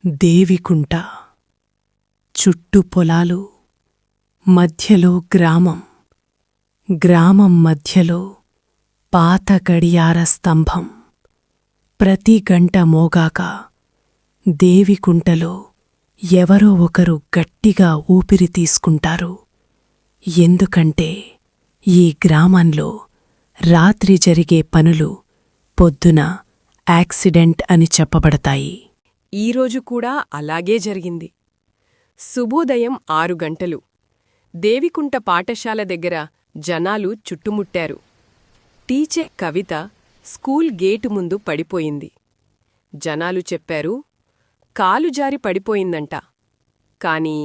దేవికుంట చుట్టు పొలాలు, మధ్యలో గ్రామం, గ్రామం మధ్యలో పాత గడియార స్తంభం. ప్రతి గంట మోగాక దేవికుంటలో ఎవరో ఒకరు గట్టిగా ఊపిరి తీసుకుంటారు. ఎందుకంటే ఈ గ్రామంలో రాత్రి జరిగే పనులు పొద్దున యాక్సిడెంట్ అని చెప్పబడతాయి. ఈరోజు కూడా అలాగే జరిగింది. శుభోదయం 6 గంటలు. దేవికుంట పాఠశాల దగ్గర జనాలు చుట్టుముట్టారు. టీచర్ కవిత స్కూల్ గేటు ముందు పడిపోయింది. జనాలు చెప్పారు, కాలు జారి పడిపోయిందంట. కాని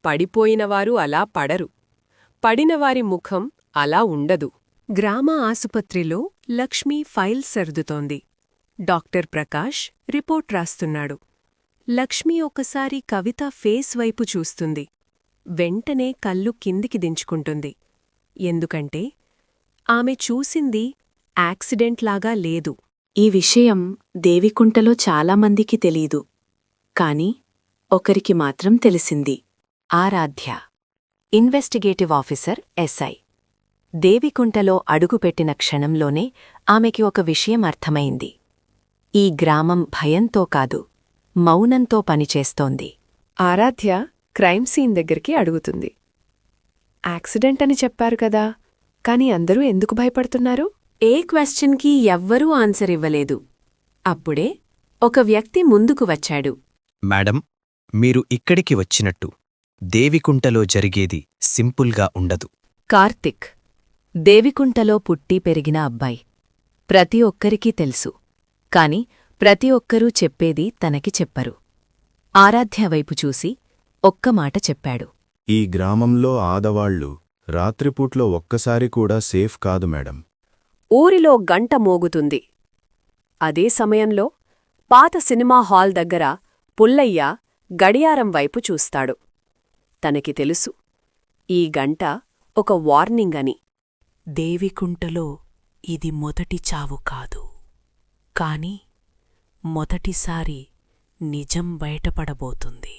పడిపోయినవారు అలా పడరు. పడినవారి ముఖం అలా ఉండదు. గ్రామ ఆసుపత్రిలో లక్ష్మి ఫైల్ సర్దుతోంది. డాక్టర్ ప్రకాష్ రిపోర్ట్ రాస్తున్నాడు. లక్ష్మి ఒకసారి కవిత ఫేస్ వైపు చూస్తుంది. వెంటనే కళ్ళు కిందికి దించుకుంటుంది. ఎందుకంటే ఆమె చూసింది యాక్సిడెంట్లాగా లేదు. ఈ విషయం దేవికుంటలో చాలామందికి తెలీదు. కాని ఒకరికి మాత్రం తెలిసింది. ఆరాధ్య, ఇన్వెస్టిగేటివ్ ఆఫీసర్, ఎస్ఐ. దేవికుంటలో అడుగుపెట్టిన క్షణంలోనే ఆమెకి ఒక విషయం అర్థమైంది. ఈ గ్రామం భయంతో కాదు, మౌనంతో పనిచేస్తోంది. ఆరాధ్య క్రైమ్ సీన్ దగ్గరికి అడుగుతుంది. యాక్సిడెంట్ అని చెప్పారు కదా, కాని అందరూ ఎందుకు భయపడుతున్నారు? ఏ క్వశ్చన్కి ఎవ్వరూ ఆన్సర్ ఇవ్వలేదు. అప్పుడే ఒక వ్యక్తి ముందుకు వచ్చాడు. మేడం, మీరు ఇక్కడికి వచ్చినట్టు దేవికుంటలో జరిగేది సింపుల్గా ఉండదు. కార్తిక్, దేవికుంటలో పుట్టి పెరిగిన అబ్బాయి. ప్రతి ఒక్కరికీ తెలుసు. కాని ప్రతి ఒక్కరూ చెప్పేది తనకి చెప్పరు. ఆరాధ్య వైపు చూసి ఒక్క మాట చెప్పాడు. ఈ గ్రామంలో ఆడవాళ్లు రాత్రిపూట్లో ఒక్కసారి కూడా సేఫ్ కాదు మేడం. ఊరిలో గంట మోగుతుంది. అదే సమయంలో పాత సినిమా హాల్ దగ్గర పుల్లయ్య గడియారం వైపు చూస్తాడు. తనకి తెలుసు, ఈ గంట ఒక వార్నింగ్ అని. దేవికుంటలో ఇది మొదటి చావు కాదు, కాని మొదటిసారి నిజం బయటపడబోతుంది.